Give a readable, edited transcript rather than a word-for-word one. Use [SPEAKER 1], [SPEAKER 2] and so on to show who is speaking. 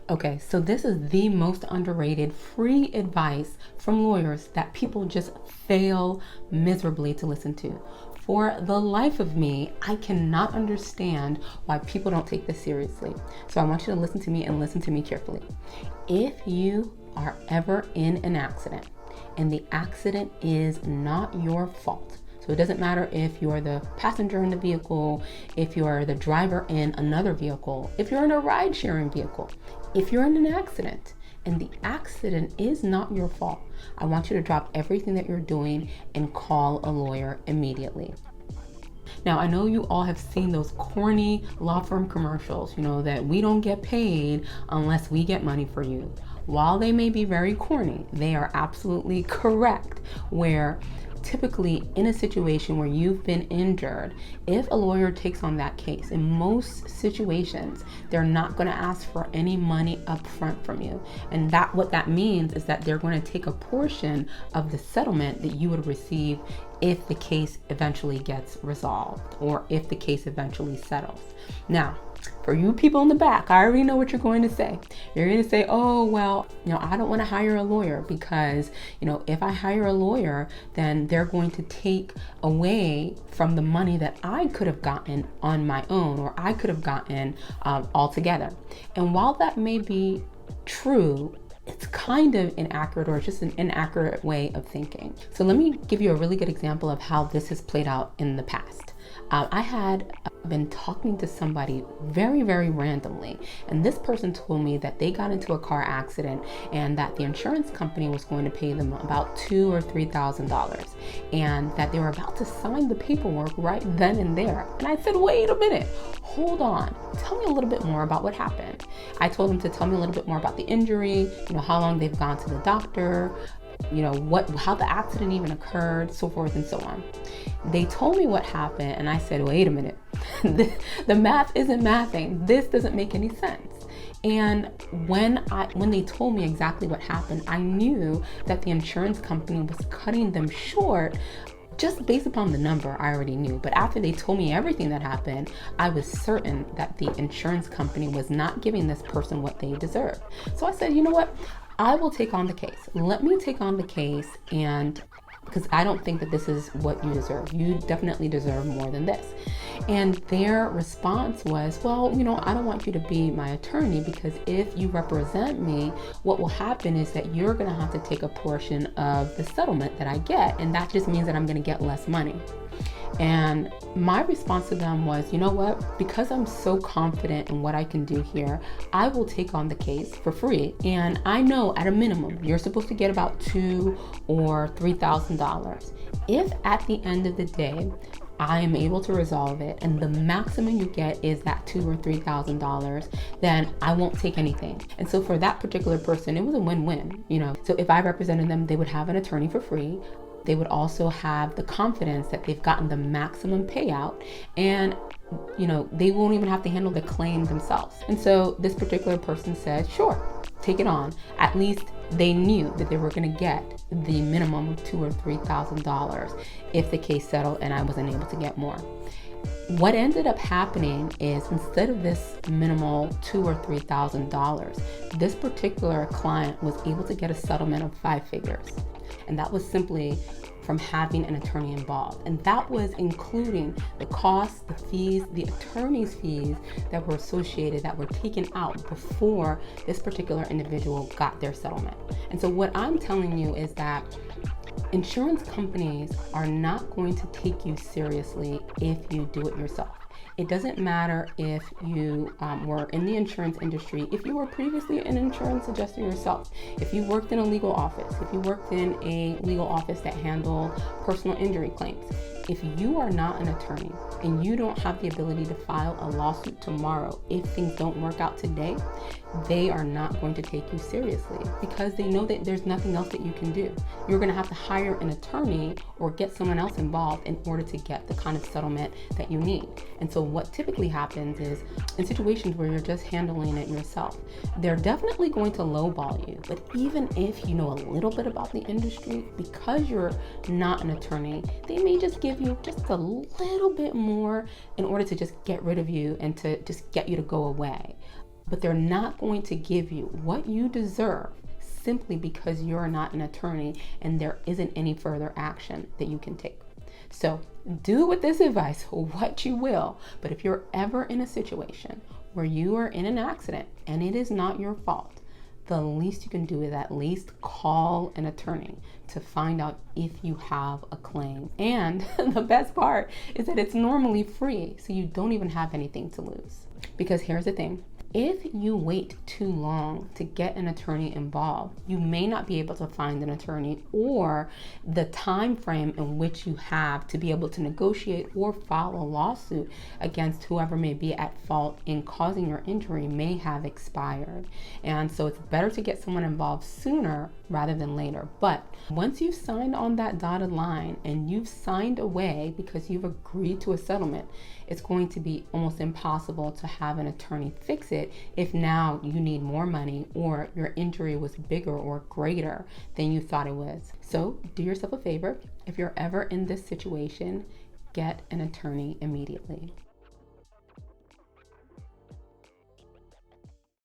[SPEAKER 1] Okay, so this is the most underrated free advice from lawyers that people just fail miserably to listen to. For the life of me, I cannot understand why people don't take this seriously. So I want you to listen to me and listen to me carefully. If you are ever in an accident and the accident is not your fault, so it doesn't matter if you're the passenger in the vehicle, if you're the driver in another vehicle, if you're in a ride sharing vehicle, if you're in an accident and the accident is not your fault, I want you to drop everything that you're doing and call a lawyer immediately. Now, I know you all have seen those corny law firm commercials, that we don't get paid unless we get money for you. While they may be very corny, they are absolutely correct, where typically in a situation where you've been injured, if a lawyer takes on that case, in most situations, they're not going to ask for any money up front from you. And what that means is that they're going to take a portion of the settlement that you would receive if the case eventually gets resolved or if the case eventually settles. Now, for you people in the back, I already know what you're going to say. You're going to say, oh, well, I don't want to hire a lawyer because, if I hire a lawyer, then they're going to take away from the money that I could have gotten on my own or I could have gotten altogether. And while that may be true, it's kind of inaccurate, or just an inaccurate way of thinking. So let me give you a really good example of how this has played out in the past. I had been talking to somebody very, very randomly, and this person told me that they got into a car accident and that the insurance company was going to pay them about $2,000 or $3,000, and that they were about to sign the paperwork right then and there. And I said, wait a minute, hold on, tell me a little bit more about what happened. I told them to tell me a little bit more about the injury, how long they've gone to the doctor, how the accident even occurred, so forth and so on. They told me what happened, and I said, wait a minute, the math isn't mathing. This doesn't make any sense. And when they told me exactly what happened, I knew that the insurance company was cutting them short just based upon the number. I already knew. But after they told me everything that happened, I was certain that the insurance company was not giving this person what they deserved. So I said, you know what? I will take on the case. Let me take on the case, and because I don't think that this is what you deserve. You definitely deserve more than this. And their response was, well, I don't want you to be my attorney, because if you represent me, what will happen is that you're going to have to take a portion of the settlement that I get, and that just means that I'm going to get less money. And my response to them was, you know what, because I'm so confident in what I can do here, I will take on the case for free. And I know at a minimum, you're supposed to get about $2,000 or $3,000. If at the end of the day, I am able to resolve it and the maximum you get is that $2,000 or $3,000, then I won't take anything. And so for that particular person, it was a win-win, So if I represented them, they would have an attorney for free. They would also have the confidence that they've gotten the maximum payout, and they won't even have to handle the claim themselves. And so this particular person said, sure, take it on. At least they knew that they were going to get the minimum of $2,000 or $3,000 if the case settled and I wasn't able to get more. What ended up happening is, instead of this minimal $2,000 or $3,000, this particular client was able to get a settlement of 5 figures. And that was simply from having an attorney involved. And that was including the costs, the fees, the attorney's fees that were associated, that were taken out before this particular individual got their settlement. And so what I'm telling you is that insurance companies are not going to take you seriously if you do it yourself. It doesn't matter if you were in the insurance industry, if you were previously an insurance adjuster yourself, if you worked in a legal office, if you worked in a legal office that handled personal injury claims. If you are not an attorney and you don't have the ability to file a lawsuit tomorrow, if things don't work out today, they are not going to take you seriously, because they know that there's nothing else that you can do. You're going to have to hire an attorney or get someone else involved in order to get the kind of settlement that you need. And so what typically happens is, in situations where you're just handling it yourself, they're definitely going to lowball you. But even if you know a little bit about the industry, because you're not an attorney, they may just give you just a little bit more in order to just get rid of you and to just get you to go away. but they're not going to give you what you deserve simply because you're not an attorney and there isn't any further action that you can take. So do with this advice what you will, but if you're ever in a situation where you are in an accident and it is not your fault, the least you can do is at least call an attorney to find out if you have a claim. And the best part is that it's normally free, so you don't even have anything to lose. Because here's the thing. If you wait too long to get an attorney involved, you may not be able to find an attorney, or the time frame in which you have to be able to negotiate or file a lawsuit against whoever may be at fault in causing your injury may have expired. And so it's better to get someone involved sooner rather than later. But once you've signed on that dotted line and you've signed away because you've agreed to a settlement, it's going to be almost impossible to have an attorney fix it if now you need more money or your injury was bigger or greater than you thought it was. So do yourself a favor. If you're ever in this situation, get an attorney immediately.